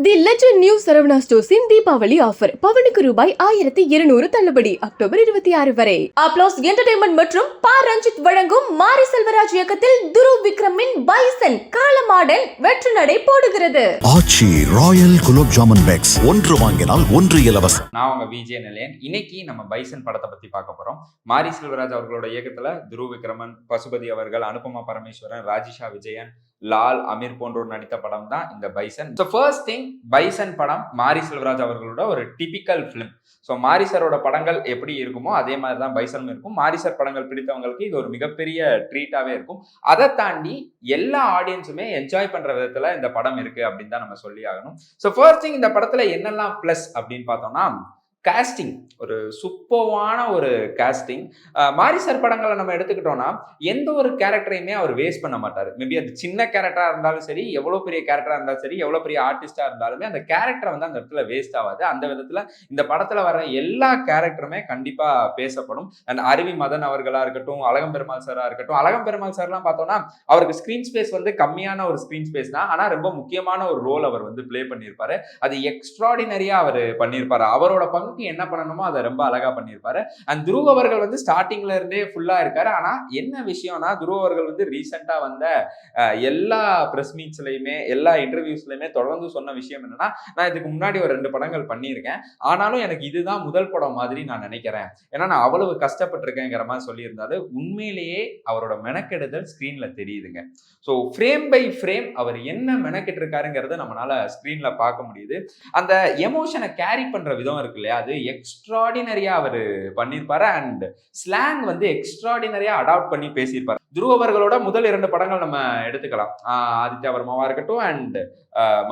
தி legend new Saravana ஸ்டோர்ஸின் Deepavali offer பவனுக்கு ரூபாய் 1200 தள்ளுபடி அக்டோபர் 26 வரை. அப்ளோஸ் என்டர்டைன்மெண்ட் மற்றும் பா ரஞ்சித் வழங்கும் மாரி செல்வராஜ் இயக்கத்தில் துருவ் விக்ரமின் பைசன் காலமாடன் வெற்றி நடை போடுகிறது. ஆச்சி ராயல் குலோப் ஜாமுன் பேக்ஸ் ஒன்று வாங்கினால் ஒன்று இலவசம். நான் உங்க விஜய் நிலையன். இன்னைக்கு நம்ம பைசன் படத்தை பத்தி பார்க்க போறோம். மாரி செல்வராஜ் அவர்களோட இயக்கத்துல துருவ் விக்ரமன், பசுபதி அவர்கள், அனுபமா பரமேஸ்வரன், ராஜிஷா விஜயன், லால், அமீர் போன்றோர் நடித்த படம் தான் இந்த bison. So first thing, bison படம் மாரி செல்வராஜ் அவர்களோட ஒரு டிபிக்கல் ஃபிலிம். ஸோ மாரி சரோட படங்கள் எப்படி இருக்குமோ அதே மாதிரி தான் பைசனும் இருக்கும். மாரி சார் படங்கள் பிடித்தவங்களுக்கு இது ஒரு மிகப்பெரிய ட்ரீட்டாவே இருக்கும். அதை தாண்டி எல்லா ஆடியன்ஸுமே என்ஜாய் பண்ற விதத்துல இந்த படம் இருக்கு அப்படின்னு தான் நம்ம சொல்லி ஆகணும். ஸோ ஃபர்ஸ்ட் திங், இந்த படத்துல என்னெல்லாம் பிளஸ் அப்படின்னு பார்த்தோம்னா, காஸ்டிங் ஒரு சூப்பர்வான ஒரு காஸ்டிங். மாரி சார் படங்களை நம்ம எடுத்துக்கிட்டோம்னா எந்த ஒரு கேரக்டரையுமே அவர் வேஸ்ட் பண்ண மாட்டார். மேபி அது சின்ன கேரக்டரா இருந்தாலும் சரி, எவ்வளோ பெரிய கேரக்டரா இருந்தாலும் சரி, எவ்வளோ பெரிய ஆர்டிஸ்டா இருந்தாலுமே அந்த கேரக்டர் வந்து அந்த இடத்துல வேஸ்ட் ஆகாது. அந்த விதத்துல இந்த படத்துல வர எல்லா கேரக்டருமே கண்டிப்பா பேசப்படும். அண்ட் அருவி மதன் அவர்களா இருக்கட்டும், அழகம் பெருமாள் சாரா இருக்கட்டும். அழகம் பெருமாள் சார்லாம் பார்த்தோம்னா அவருக்கு ஸ்கிரீன் ஸ்பேஸ் வந்து கம்மியான ஒரு ஸ்கிரீன் ஸ்பேஸ் தான், ஆனா ரொம்ப முக்கியமான ஒரு ரோல் அவர் வந்து பிளே பண்ணியிருப்பாரு. அது எக்ஸ்ட்ராடினரியா அவர் பண்ணியிருப்பாரு. அவரோட பங்கு என்ன பண்ணணுமோ அதை ரொம்ப அழகா பண்ணியிருப்பாரு. அண்ட் துருவ் அவர்கள் வந்து ஸ்டார்டிங்ல இருந்தே ஃபுல்லா இருக்காரு. ஆனா என்ன விஷயம்னா, துருவ் அவர்கள் வந்து ரீசெண்டா வந்த எல்லா பிரஸ் மீட்ஸ்லயுமே எல்லா இன்டர்வியூஸ்லயுமே தொடர்ந்து சொன்ன விஷயம் என்னன்னா, நான் இதுக்கு முன்னாடி ஒரு 2 படங்கள் பண்ணியிருக்கேன், ஆனாலும் எனக்கு இதுதான் முதல் படம் மாதிரி நான் நினைக்கிறேன், ஏன்னா நான் அவ்வளவு கஷ்டப்பட்டிருக்கேங்கிற மாதிரி சொல்லியிருந்தாரு. உண்மையிலேயே அவரோட மெனக்கெடுதல் ஸ்கிரீன்ல தெரியுதுங்க. ஸோ ஃப்ரேம் பை ஃப்ரேம் அவர் என்ன மெனக்கெட்டு இருக்காருங்கிறத நம்மளால ஸ்கிரீன்ல பார்க்க முடியுது. அந்த எமோஷனை கேரி பண்ற விதம் இருக்கு இல்லையா, அது எக்ஸ்ட்ராடினரியா அவர் பண்ணியிருப்பாரு. அண்ட் ஸ்லாங் வந்து எக்ஸ்ட்ராடினரியா அடாப்ட் பண்ணி பேசியிருப்பாரு. துருவ் அவர்களோட முதல் 2 படங்கள் நம்ம எடுத்துக்கலாம். ஆதித்யா வர்மாவா இருக்கட்டும் அண்ட்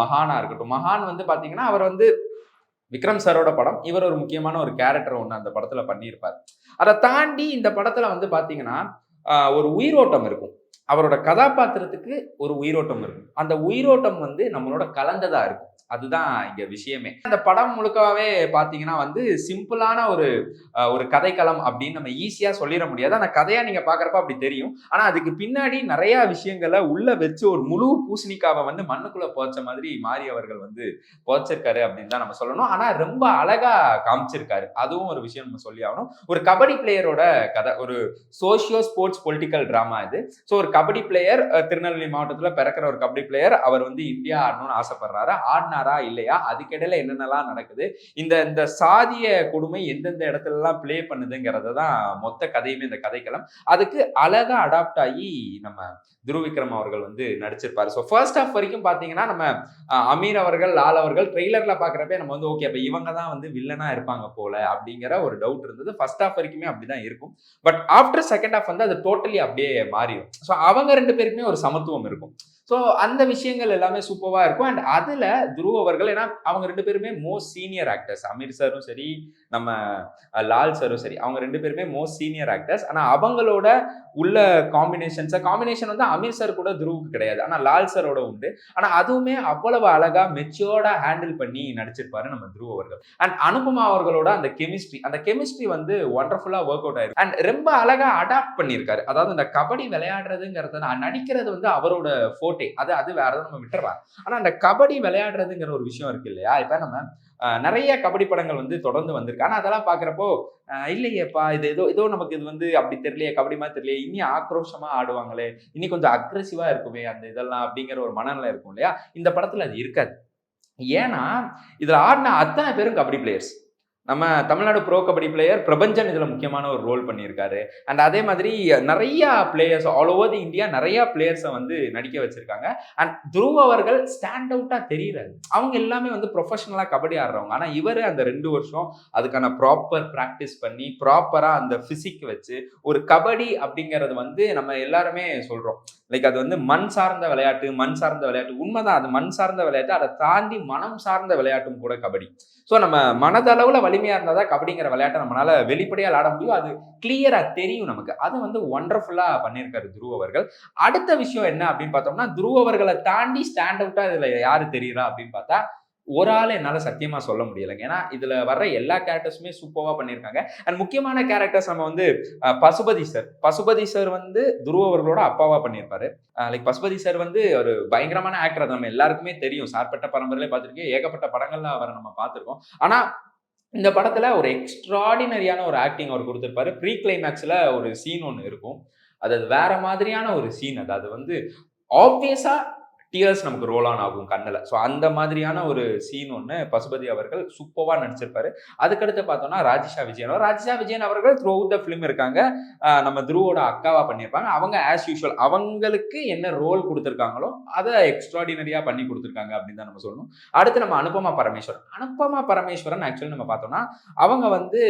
மகானா இருக்கட்டும். மகான் வந்து பாத்தீங்கன்னா அவர் வந்து விக்ரம் சாரோட படம். இவர் ஒரு முக்கியமான ஒரு கேரக்டர் ஒன்று அந்த படத்துல பண்ணியிருப்பார். அதை தாண்டி இந்த படத்துல வந்து பாத்தீங்கன்னா ஒரு உயிரோட்டம் இருக்கும். அவரோட கதாபாத்திரத்துக்கு ஒரு உயிரோட்டம் இருக்கும். அந்த உயிரோட்டம் வந்து நம்மளோட கலந்ததா இருக்கும். அதுதான் இங்க விஷயமே. அந்த படம் முழுக்கவே பாத்தீங்கன்னா வந்து சிம்பிளான ஒரு கதைக்களம் அப்படின்னு நம்ம ஈஸியா சொல்லிட முடியாது. அந்த கதையா நீங்க பாக்குறப்ப அப்படி தெரியும். ஆனா அதுக்கு பின்னாடி நிறைய விஷயங்களை உள்ள வச்சு ஒரு முழு பூசணிக்காவை வந்து மண்ணுக்குள்ள போச்ச மாதிரி மாரி அவர்கள் வந்து போச்சிருக்காரு அப்படின்னு தான் நம்ம சொல்லணும். ஆனா ரொம்ப அழகா காமிச்சிருக்காரு. அதுவும் ஒரு விஷயம் நம்ம சொல்லி ஆகணும். ஒரு கபடி பிளேயரோட கதை, ஒரு சோசியோ ஸ்போர்ட்ஸ் பொலிட்டிக்கல் டிராமா இது. ஸோ ஒரு கபடி பிளேயர், திருநெல்வேலி மாவட்டத்துல பிறக்கிற ஒரு கபடி பிளேயர், அவர் வந்து இந்தியா ஆடணும்னு ஆசைப்படுறாரு. ஆடினாரா இல்லையா, அதுக்கிடையில என்னென்னலாம் நடக்குது, இந்த சாதிய கொடுமை எந்தெந்த இடத்துல எல்லாம் பிளே பண்ணுதுங்கிறத தான் மொத்த கதையுமே இந்த கதைக்களம். அதுக்கு அழகா அடாப்ட் ஆகி நம்ம துருவ் விக்ரம் அவர்கள் வந்து நடிச்சிருப்பாரு. ஸோ ஃபர்ஸ்ட் ஹாஃப் வரைக்கும் பாத்தீங்கன்னா நம்ம அமீர் அவர்கள், லால் அவர்கள் ட்ரெய்லர்ல பாக்குறப்ப நம்ம வந்து ஓகே, அப்ப இவங்க தான் வந்து வில்லனா இருப்பாங்க போல அப்படிங்கிற ஒரு டவுட் இருந்தது. ஃபர்ஸ்ட் ஹாஃப் வரைக்குமே அப்படிதான் இருக்கும். பட் ஆஃப்டர் செகண்ட் ஹாஃப் வந்து அது டோட்டலி அப்படியே மாறிடும். ஸோ அவங்க 2 பேருக்குமே ஒரு சமத்துவம் இருக்கும். ஸோ அந்த விஷயங்கள் எல்லாமே சூப்பரா இருக்கும். அண்ட் அதுல துருவ் அவர்கள், ஏன்னா அவங்க 2 பேருமே மோஸ்ட் சீனியர் ஆக்டர்ஸ். அமீர் சாரும் சரி, நம்ம லால் சாரும் சரி, அவங்க 2 பேருமே மோஸ்ட் சீனியர் ஆக்டர்ஸ். ஆனா அவங்களோட உள்ள காம்பினேஷன் வந்து அமீர் சார் கூட துருவுக்கு கிடையாது, ஆனா லால் சாரோட உண்டு. ஆனா அதுவுமே அவ்வளவு அழகா மெச்சூர்டா ஹேண்டில் பண்ணி நடிச்சிருப்பாரு நம்ம துருவ் அவர்கள். அண்ட் அனுபமா அவர்களோட அந்த கெமிஸ்ட்ரி வந்து ஒண்டர்ஃபுல்லா ஒர்க் அவுட் ஆயிருக்கு. அண்ட் ரொம்ப அழகா அடாப்ட் பண்ணியிருக்காரு. அதாவது இந்த கபடி விளையாடுறதுங்கிறத நடிக்கிறது வந்து அவரோட அது வேற ஏதாவது நம்ம விட்டுறலாம். ஆனா அந்த கபடி விளையாடுறதுங்கிற ஒரு விஷயம் இருக்கு இல்லையா, இப்ப நம்ம நிறைய கபடி படங்கள் வந்து தொடர்ந்து வந்திருக்கு. ஆனா அதெல்லாம் பாக்குறப்போ இல்லையேப்பா, இது ஏதோ நமக்கு இது வந்து அப்படி தெரியலையே, கபடி மாதிரி தெரியலையே, இனி ஆக்ரோஷமா ஆடுவாங்களே, இனி கொஞ்சம் அக்ரெசிவா இருக்குமே அந்த இதெல்லாம் அப்படிங்கிற ஒரு மனநிலை இருக்கும் இல்லையா. இந்த படத்துல அது இருக்காது. ஏன்னா இதுல ஆடின அத்தனை பேரும் கபடி பிளேயர்ஸ். நம்ம தமிழ்நாடு ப்ரோ கபடி பிளேயர் பிரபஞ்சன் இதுல முக்கியமான ஒரு ரோல் பண்ணியிருக்காரு. அண்ட் அதே மாதிரி நிறைய players all over the India நிறைய பிளேயர்ஸை வந்து நடிக்க வச்சிருக்காங்க. அண்ட் துருவ் அவர்கள் ஸ்டாண்ட் அவுட்டா தெரியுறாரு. அவங்க எல்லாமே வந்து ப்ரொஃபஷனலா கபடி ஆடுறவங்க. ஆனா இவர் அந்த 2 வருஷம் அதுக்கான ப்ராப்பர் பிராக்டிஸ் பண்ணி ப்ராப்பரா அந்த பிசிக் வச்சு ஒரு கபடி அப்படிங்கிறது வந்து நம்ம எல்லாருமே சொல்றோம் லைக் அது வந்து மண் சார்ந்த விளையாட்டு. உண்மைதான், அது மண் சார்ந்த விளையாட்டு. அதை தாண்டி மனம் சார்ந்த விளையாட்டும் கூட கபடி. ஸோ நம்ம மனதளவுல வலிமையா இருந்தாதான் கபடிங்கிற விளையாட்டை நம்மளால வெளிப்படையா விளையாட முடியும். அது கிளியரா தெரியும் நமக்கு. அது வந்து ஒண்டர்ஃபுல்லா பண்ணியிருக்காரு துருவ் அவர்கள். அடுத்த விஷயம் என்ன அப்படின்னு பார்த்தோம்னா, துருவ் அவர்களை தாண்டி ஸ்டாண்ட் அவுட்டா இதுல யாரு தெரியுறா அப்படின்னு பார்த்தா ஒரு ஆள் என்னால சத்தியமா சொல்ல முடியலைங்க. ஏன்னா இதுல வர்ற எல்லா கேரக்டர்ஸுமே சூப்பர்வா பண்ணியிருக்காங்க. அண்ட் முக்கியமான கேரக்டர்ஸ் நம்ம வந்து பசுபதி சார் வந்து துருவ் அவர்களோட அப்பாவா பண்ணியிருப்பாரு. லைக் பசுபதி சார் வந்து ஒரு பயங்கரமான ஆக்டர். அது நம்ம எல்லாருக்குமே தெரியும். சார்பட்ட பரம்பரையிலே பார்த்திருக்கோம். ஏகப்பட்ட படங்கள்ல அவர நம்ம பார்த்திருக்கோம். ஆனா இந்த படத்துல ஒரு எக்ஸ்ட்ராடினரியான ஒரு ஆக்டிங் அவர் குடுத்திருப்பாரு. ப்ரீ கிளைமாக்ஸ்ல ஒரு சீன் ஒண்ணு இருக்கும். அது வேற மாதிரியான ஒரு சீன் அது. அது வந்து ஆப்வியஸா டியர்ஸ் நமக்கு ரோல் ஆன் ஆகும் கண்ணுல. ஸோ அந்த மாதிரியான ஒரு சீன் ஒண்ணு பசுபதி அவர்கள் சூப்பர்வா நடிச்சிருப்பாரு. அதுக்கடுத்து பார்த்தோம்னா ராஜிஷா விஜயன் அவர்கள் த்ரூ அவுட் த ஃபிலிம் இருக்காங்க. நம்ம துருவோட அக்காவா பண்ணியிருப்பாங்க. அவங்க ஆஸ் யூசுவல் அவங்களுக்கு என்ன ரோல் குடுத்திருக்காங்களோ அத எக்ஸ்ட்ராடினரியா பண்ணி குடுத்திருக்காங்க அப்படின்னு தான் நம்ம சொல்லணும். அடுத்து நம்ம அனுபமா பரமேஸ்வரன் ஆக்சுவலி நம்ம பார்த்தோம்னா அவங்க வந்து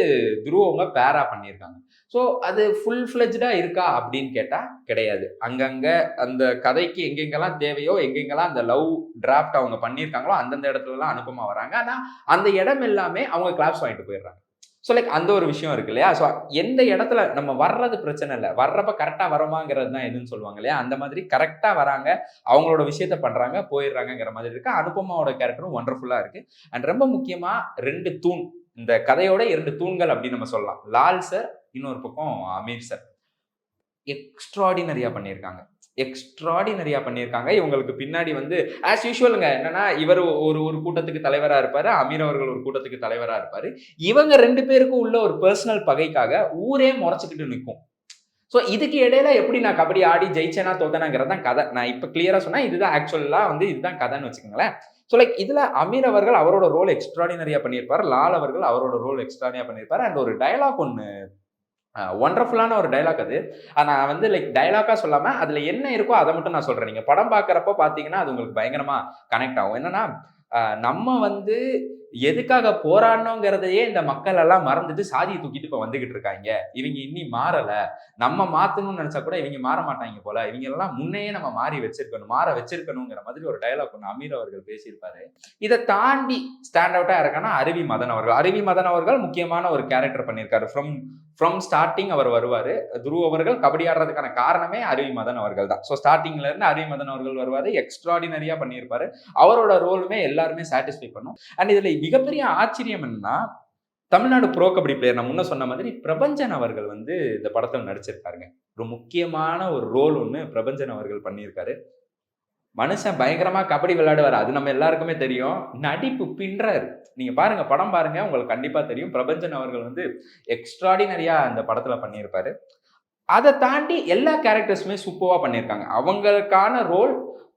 துருவங்க பேரா பண்ணியிருக்காங்க. ஸோ அது ஃபுல் ஃபிளெஜ்டா இருக்கா அப்படின்னு கேட்டா கிடையாது. அங்கங்க அந்த கதைக்கு எங்கெங்கெல்லாம் தேவையோ, எங்கெங்கெல்லாம் அந்த லவ் டிராஃப்ட் அவங்க பண்ணியிருக்காங்களோ அந்தந்த இடத்துலலாம் அனுபமா வராங்க. ஆனா அந்த இடம் எல்லாமே அவங்க கிளாப்ஸ் வாங்கிட்டு போயிடுறாங்க. ஸோ லைக் அந்த ஒரு விஷயம் இருக்கு இல்லையா? ஸோ எந்த இடத்துல நம்ம வர்றது பிரச்சனை இல்ல. வர்றப்ப கரெக்ட்டா வரோமாங்கிறது தான் எதுன்னு சொல்லுவாங்க இல்லையா? அந்த மாதிரி கரெக்ட்டா வராங்க. அவங்களோட விஷயத்த பண்றாங்க, போயிடுறாங்கங்கிற மாதிரி இருக்கு. அனுபமாவோட கேரக்டரும் வண்டர்ஃபுல்லா இருக்கு. அண்ட் ரொம்ப முக்கியமா 2 தூண். இந்த கதையோட 2 தூண்கள் அப்படின்னு நம்ம சொல்லலாம். லால் சார், இன்னொரு பக்கம் அமீர் சார். எக்ஸ்ட்ராடினரியா பண்ணியிருக்காங்க. இவங்களுக்கு பின்னாடி வந்து ஆஸ் யூசுவல்ங்க என்னன்னா, இவர் ஒரு கூட்டத்துக்கு தலைவரா இருப்பாரு. அமீர் அவர்கள் ஒரு கூட்டத்துக்கு தலைவரா இருப்பாரு. இவங்க 2 பேருக்கும் உள்ள ஒரு பெர்சனல் பகைக்காக ஊரே முறைச்சுக்கிட்டு நிக்கும். ஸோ இதுக்கு இடையில எப்படி நான் கபடி ஆடி ஜெயிச்சேனா தோத்தனாங்கிறது தான் கதை. நான் இப்ப கிளியரா சொன்னா இதுதான் ஆக்சுவலா வந்து இதுதான் கதைன்னு வச்சுக்கோங்களேன். ஸோ லைக் இதுல அமீர் அவர்கள் அவரோட ரோல் எக்ஸ்ட்ராடினரியா பண்ணியிருப்பாரு. லால் அவர்கள் அவரோட ரோல் எக்ஸ்ட்ராடினரியா பண்ணியிருப்பாரு. அண்ட் ஒரு டயலாக் ஒண்ணு ஒண்டர்ஃபுல்லான ஒரு டயலாக் அது. நான் வந்து லைக் டயலாக்கா சொல்லாம அதுல என்ன இருக்கோ அதை மட்டும் நான் சொல்றேன். நீங்க படம் பார்க்கறப்ப பார்த்தீங்கன்னா அது உங்களுக்கு பயங்கரமா கனெக்ட் ஆகும். என்னன்னா நம்ம வந்து எதுக்காக போராடணுங்கிறதையே இந்த மக்கள் எல்லாம் மறந்துட்டு சாதியை தூக்கிட்டு இப்ப வந்துகிட்டு இருக்காங்க. இவங்க இன்னி மாறல. நம்ம மாத்தணும்னு நினைச்சா கூட இவங்க மாற மாட்டாங்க போல. இவங்க எல்லாம் முன்னையே நம்ம மாற வச்சிருக்கணுங்கிற மாதிரி ஒரு டயலாக் ஒன்று அமீர் அவர்கள் பேசியிருப்பாரு. இதை தாண்டி ஸ்டாண்ட் அவுட்டா இருக்கானா அருவி மதன் அவர்கள் முக்கியமான ஒரு கேரக்டர் பண்ணியிருக்காரு. ஃப்ரம் ஸ்டார்டிங் அவர் வருவாரு. துருவ் அவர்கள் கபடி ஆடுறதுக்கான காரணமே அருவி மதன் அவர்கள் தான். ஸோ ஸ்டார்டிங்ல இருந்து அருவி மதன் அவர்கள் வருவாரு. எக்ஸ்ட்ராடினரியா பண்ணியிருப்பாரு. அவரோட ரோலுமே எல்லாருமே சாட்டிஸ்ஃபை பண்ணும். அண்ட் இதுல மிகப்பெரிய ஆச்சரியம் என்னன்னா, தமிழ்நாடு ப்ரோ கபடி பிளேயர் நான் முன்ன சொன்ன மாதிரி பிரபஞ்சன் அவர்கள் வந்து இந்த படத்தில் நடிச்சிருக்காருங்க. ஒரு முக்கியமான ஒரு ரோல் ஒன்று பிரபஞ்சன் அவர்கள் பண்ணியிருக்காரு. மனுஷன் பயங்கரமா கபடி விளையாடுவாரு. அது நம்ம எல்லாருக்குமே தெரியும். நடிப்பு பின்றாரு. நீங்க பாருங்க, படம் பாருங்க, உங்களுக்கு கண்டிப்பா தெரியும். பிரபஞ்சன் அவர்கள் வந்து எக்ஸ்ட்ராடினரியா அந்த படத்துல பண்ணியிருப்பாரு. அதை தாண்டி எல்லா கேரக்டர்ஸுமே சூப்பர்வா பண்ணியிருக்காங்க. அவங்களுக்கான ரோல்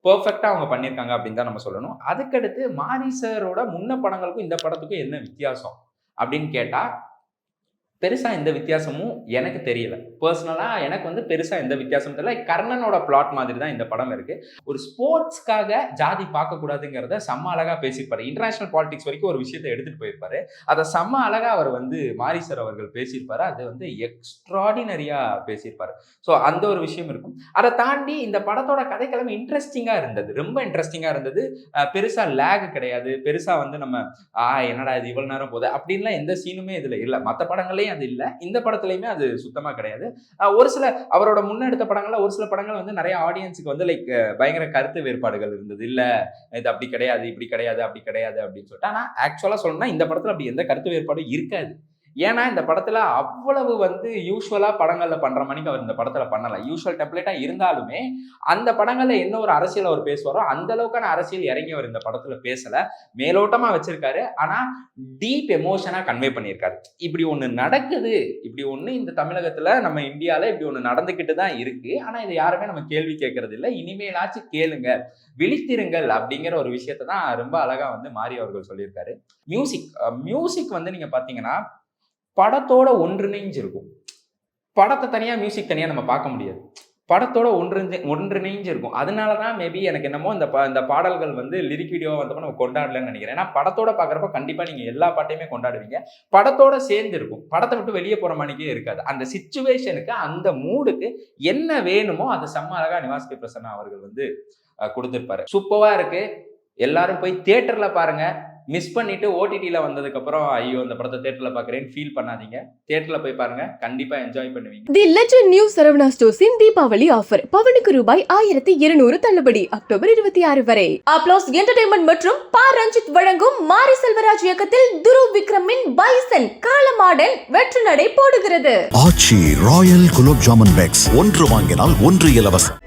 பெர்ஃபெக்ட்டா அவங்க பண்ணியிருக்காங்க அப்படின்னு தான் நம்ம சொல்லணும். அதுக்கடுத்து மாரி சாரோட முன்ன படங்களுக்கும் இந்த படத்துக்கும் என்ன வித்தியாசம் அப்படின்னு கேட்டா, பெருசா எந்த வித்தியாசமும் எனக்கு தெரியல. பர்சனலா எனக்கு வந்து பெருசா எந்த வித்தியாசமும் தெரியல. கர்ணனோட பிளாட் மாதிரி தான் இந்த படம் இருக்கு. ஒரு ஸ்போர்ட்ஸ்க்காக ஜாதி பார்க்கக்கூடாதுங்கிறத செம்ம அழகா பேசியிருப்பாரு. இன்டர்நேஷனல் பாலிடிக்ஸ் வரைக்கும் ஒரு விஷயத்தை எடுத்துட்டு போயிருப்பாரு. அதை செம்ம அழகா அவர் வந்து மாரி சார் அவர்கள் பேசியிருப்பாரு. அது வந்து எக்ஸ்ட்ராடினரியா பேசியிருப்பாரு. ஸோ அந்த ஒரு விஷயம் இருக்கும். அதை தாண்டி இந்த படத்தோட கதைக்கிழமை இன்ட்ரெஸ்டிங்கா இருந்தது. ரொம்ப இன்ட்ரெஸ்டிங்கா இருந்தது. பெருசா லேக் கிடையாது. பெருசா வந்து நம்ம என்னடா இது இவ்வளவு நேரம் போகுது அப்படின்லாம் எந்த சீனுமே இதுல இல்ல. மற்ற படங்களே அது இல்ல. இந்த படத்துலயுமே அது சுத்தமா கிடையாது. ஒரு சில அவரோட முன்னெடுத்த படங்கள்ல ஒரு சில படங்கள் வந்து நிறைய ஆடியன்ஸுக்கு வந்து லைக் பயங்கர கருத்து வேறுபாடுகள் இருந்தது. இல்ல இது அப்படி கிடையாது, இப்படி கிடையாது, அப்படி கிடையாது அப்படின்னு சொல்லிட்டு. ஆனா ஆக்சுவலா சொல்லணும்னா இந்த படத்துல அப்படி எந்த கருத்து வேறுபாடும் இருக்காது. ஏன்னா இந்த படத்துல அவ்வளவு வந்து யூசுவலா படங்கள்ல பண்ற மணிக்கு அவர் இந்த படத்துல பண்ணல. யூசுவல் டெம்ப்ளேட்டா இருந்தாலுமே அந்த படங்கள்ல என்ன ஒரு அரசியல் அவர் பேசுவாரோ அந்த அளவுக்கான அரசியல் இறங்கி அவர் இந்த படத்துல பேசல. மேலோட்டமா வச்சிருக்காரு. ஆனா டீப் எமோஷனா கன்வே பண்ணியிருக்காரு. இப்படி ஒண்ணு நடக்குது, இப்படி ஒண்ணு இந்த தமிழகத்துல நம்ம இந்தியால இப்படி ஒண்ணு நடந்துகிட்டு தான் இருக்கு. ஆனா இதை யாருமே நம்ம கேள்வி கேட்கறது இல்லை. இனிமேலாச்சும் கேளுங்க, விழித்திருங்கள் அப்படிங்கிற ஒரு விஷயத்தை தான் ரொம்ப அழகா வந்து மாரி அவர்கள் சொல்லியிருக்காரு. மியூசிக் வந்து நீங்க பாத்தீங்கன்னா படத்தோட ஒன்றிணைஞ்சு இருக்கும். படத்தை தனியா மியூசிக் தனியா நம்ம பார்க்க முடியாது. படத்தோட ஒன்றிணைஞ்சு இருக்கும். அதனாலதான் மேபி எனக்கு என்னமோ இந்த பாடல்கள் வந்து லிரிக் வீடியோவா வந்தப்ப நம்ம கொண்டாடலன்னு நினைக்கிறேன். ஏன்னா படத்தோட பாக்குறப்ப கண்டிப்பா நீங்க எல்லா பாட்டையுமே கொண்டாடுவீங்க. படத்தோட சேர்ந்து இருக்கும். படத்தை விட்டு வெளியே போற மணிக்கே இருக்காது. அந்த சிச்சுவேஷனுக்கு அந்த மூடுக்கு என்ன வேணுமோ அதை செம்ம அழகா நிவாஸ் கே பிரசன்னா அவர்கள் வந்து கொடுத்திருப்பாரு. சூப்பரா இருக்கு. எல்லாரும் போய் தியேட்டர்ல பாருங்க. மிஸ் பண்ணிட்டு ஓடிடியில் வந்ததுக்கப்புறம் ஐயோ இந்த படத்தை தேட்டரில் பார்க்குறேன்னு ஃபீல் பண்ணாதீங்க. தேட்டரில் போய் பாருங்க, கண்டிப்பாக என்ஜாய் பண்ணுவீங்க. தி லெஜண்ட் நியூ சரவணா ஸ்டோர்ஸின் தீபாவளி ஆஃபர் பவனுக்கு ரூபாய் 1200 தள்ளுபடி அக்டோபர் 26 வரை. அப்ளாஸ் என்டர்டைன்மெண்ட் மற்றும் பா ரஞ்சித் வழங்கும் மாரி செல்வராஜ் இயக்கத்தில் துருவ் விக்ரமின் பைசன் காலமாடன் வெற்றி நடை போடுகிறது. ஆச்சி ராயல் குலோப் ஜாமுன் பேக்ஸ் ஒன்று வாங்கினால் ஒன்று இலவசம்.